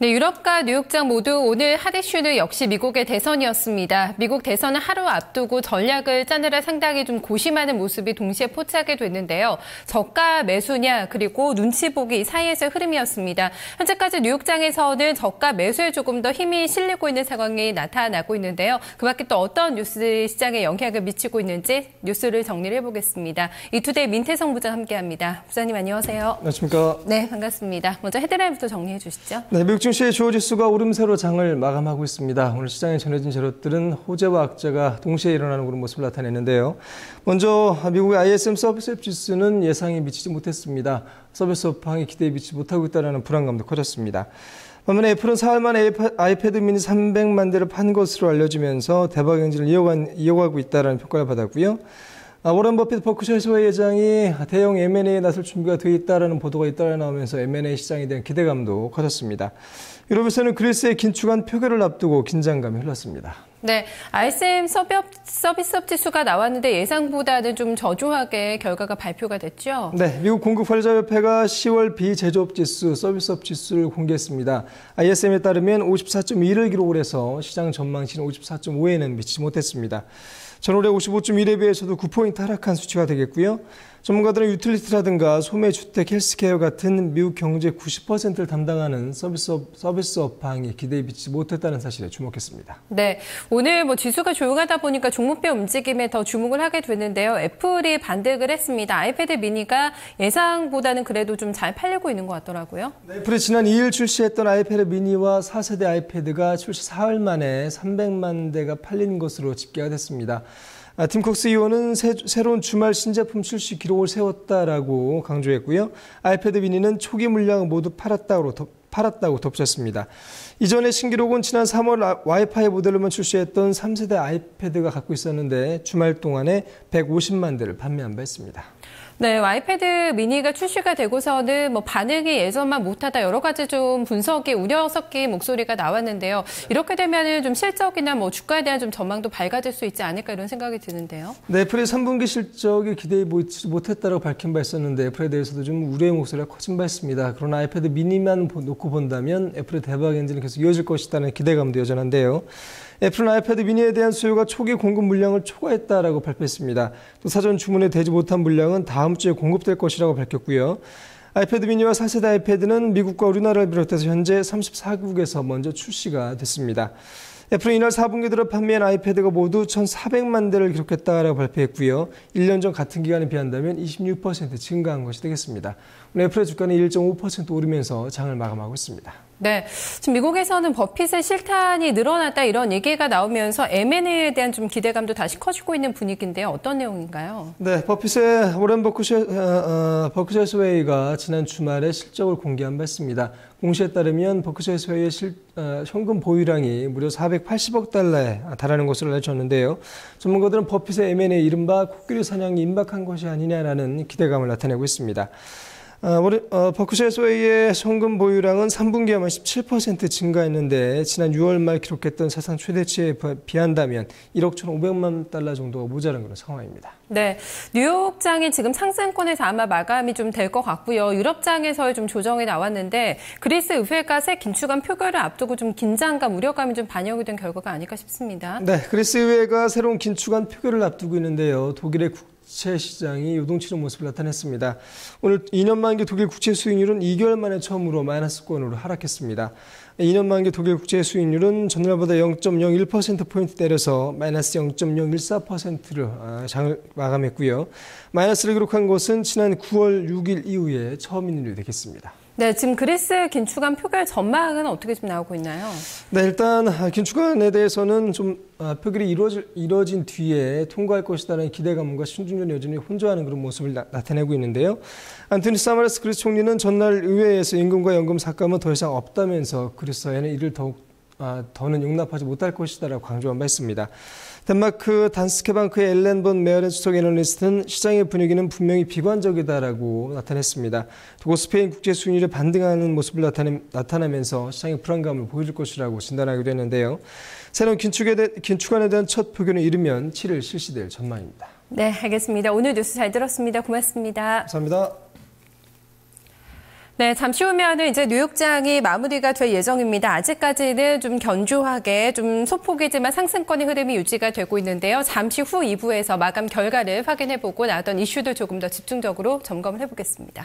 네, 유럽과 뉴욕장 모두 오늘 핫 이슈는 역시 미국의 대선이었습니다. 미국 대선을 하루 앞두고 전략을 짜느라 상당히 좀 고심하는 모습이 동시에 포착이 됐는데요. 저가 매수냐 그리고 눈치 보기 사이에서의 흐름이었습니다. 현재까지 뉴욕장에서는 저가 매수에 조금 더 힘이 실리고 있는 상황이 나타나고 있는데요. 그 밖에 또 어떤 뉴스 시장에 영향을 미치고 있는지 뉴스를 정리를 해보겠습니다. 이투데이 민태성 부장 함께합니다. 부장님 안녕하세요. 안녕하십니까. 네, 반갑습니다. 먼저 헤드라인부터 정리해 주시죠. 네, 미국 증시의 주요 지수가 오름세로 장을 마감하고 있습니다. 오늘 시장에 전해진 재료들은 호재와 악재가 동시에 일어나는 그런 모습을 나타내는데요. 먼저 미국의 ISM 서비스업 지수는 예상에 미치지 못했습니다. 서비스업황이 기대에 미치지 못하고 있다는 불안감도 커졌습니다. 반면에 애플은 4일 만에 아이패드 미니 300만 대를 판 것으로 알려지면서 대박 행진을 이어가고 있다는 평가를 받았고요. 워런 버핏 버크셔 해서웨이 회장이 대형 M&A에 나설 준비가 되어 있다는 보도가 잇따라 나오면서 M&A 시장에 대한 기대감도 커졌습니다. 유럽에서는 그리스의 긴축한 표결을 앞두고 긴장감이 흘렀습니다. 네, ISM 서비스업 지수가 나왔는데 예상보다는 좀 저조하게 결과가 발표가 됐죠? 네, 미국 공급관리자협회가 10월 비제조업 지수, 서비스업 지수를 공개했습니다. ISM에 따르면 54.2를 기록을 해서 시장 전망치는 54.5에는 미치지 못했습니다. 전월에 55.1에 비해서도 9포인트 하락한 수치가 되겠고요. 전문가들은 유틸리티라든가 소매, 주택, 헬스케어 같은 미국 경제 90%를 담당하는 서비스업황이 기대에 미치지 못했다는 사실에 주목했습니다. 네, 오늘 지수가 조용하다 보니까 종목별 움직임에 더 주목을 하게 됐는데요. 애플이 반등을 했습니다. 아이패드 미니가 예상보다는 그래도 좀 잘 팔리고 있는 것 같더라고요. 네, 애플이 지난 2일 출시했던 아이패드 미니와 4세대 아이패드가 출시 4일 만에 300만 대가 팔린 것으로 집계가 됐습니다. 팀 쿡 CEO는 새로운 주말 신제품 출시 기록을 세웠다라고 강조했고요. 아이패드 미니는 초기 물량 모두 팔았다고 덧붙였습니다. 이전의 신기록은 지난 3월 와이파이 모델로만 출시했던 3세대 아이패드가 갖고 있었는데 주말 동안에 150만 대를 판매한 바 있습니다. 네, 아이패드 미니가 출시가 되고서는 반응이 예전만 못하다 여러 가지 좀 분석이 우려 섞인 목소리가 나왔는데요. 이렇게 되면은 좀 실적이나 주가에 대한 좀 전망도 밝아질 수 있지 않을까 이런 생각이 드는데요. 네, 애플의 3분기 실적이 기대에 미치지 못했다고 밝힌 바 있었는데 애플에 대해서도 좀 우려의 목소리가 커진 바 있습니다. 그러나 아이패드 미니만 놓고 본다면 애플의 대박 엔진이 계속 이어질 것이라는 기대감도 여전한데요. 애플은 아이패드 미니에 대한 수요가 초기 공급 물량을 초과했다라고 발표했습니다. 또 사전 주문에 되지 못한 물량은 다음 주에 공급될 것이라고 밝혔고요. 아이패드 미니와 4세대 아이패드는 미국과 우리나라를 비롯해서 현재 34개국에서 먼저 출시가 됐습니다. 애플은 이날 4분기 들어 판매한 아이패드가 모두 1,400만 대를 기록했다라고 발표했고요. 1년 전 같은 기간에 비한다면 26% 증가한 것이 되겠습니다. 오늘 애플의 주가는 1.5% 오르면서 장을 마감하고 있습니다. 네, 지금 미국에서는 버핏의 실탄이 늘어났다 이런 얘기가 나오면서 M&A에 대한 좀 기대감도 다시 커지고 있는 분위기인데요. 어떤 내용인가요? 네, 버핏의 워런 버크셔 해서웨이가 지난 주말에 실적을 공개한 바 있습니다. 공시에 따르면 버크셔 해서웨이의 현금 보유량이 무려 480억 달러에 달하는 것으로 알려졌는데요. 전문가들은 버핏의 M&A 이른바 코끼리 사냥이 임박한 것이 아니냐라는 기대감을 나타내고 있습니다. 버크셔 해서웨이의 현금 보유량은 3분기에만 17% 증가했는데 지난 6월 말 기록했던 사상 최대치에 비한다면 1억 1,500만 달러 정도가 모자란 그런 상황입니다. 네, 뉴욕장이 지금 상승권에서 아마 마감이 좀 될 것 같고요. 유럽장에서의 좀 조정이 나왔는데 그리스 의회가 새 긴축안 표결을 앞두고 좀 긴장감, 우려감이 좀 반영이 된 결과가 아닐까 싶습니다. 네, 그리스 의회가 새로운 긴축안 표결을 앞두고 있는데요. 독일의 국채 시장이 요동치는 모습을 나타냈습니다. 오늘 2년 만기 독일 국채 수익률은 2개월 만에 처음으로 마이너스권으로 하락했습니다. 2년 만기 독일 국채 수익률은 전날보다 0.01%포인트 내려서 마이너스 0.014%를 장을 마감했고요. 마이너스를 기록한 것은 지난 9월 6일 이후에 처음인 일이 되겠습니다. 네, 지금 그리스 긴축안 표결 전망은 어떻게 좀 나오고 있나요? 네, 일단 긴축안에 대해서는 좀 표결이 이루어진 뒤에 통과할 것이라는 기대감과 신중전 여전히 혼조하는 그런 모습을 나타내고 있는데요. 안토니 사마라스 그리스 총리는 전날 의회에서 임금과 연금 삭감은 더 이상 없다면서 그리스 사회는 이를 더는 용납하지 못할 것이다라고 강조한 바 있습니다. 덴마크 단스케방크의 엘렌 본 메어렌 수석 애널리스트는 시장의 분위기는 분명히 비관적이다라고 나타냈습니다. 또 스페인 국제 수익률에 반등하는 모습을 나타내면서 시장의 불안감을 보여줄 것이라고 진단하기도 했는데요. 새로운 긴축안에 대한 첫 표결은 이르면 7일 실시될 전망입니다. 네, 알겠습니다. 오늘 뉴스 잘 들었습니다. 고맙습니다. 감사합니다. 네, 잠시 후면은 이제 뉴욕장이 마무리가 될 예정입니다. 아직까지는 좀 견조하게 좀 소폭이지만 상승권의 흐름이 유지가 되고 있는데요. 잠시 후 2부에서 마감 결과를 확인해보고 나던 이슈들 조금 더 집중적으로 점검을 해보겠습니다.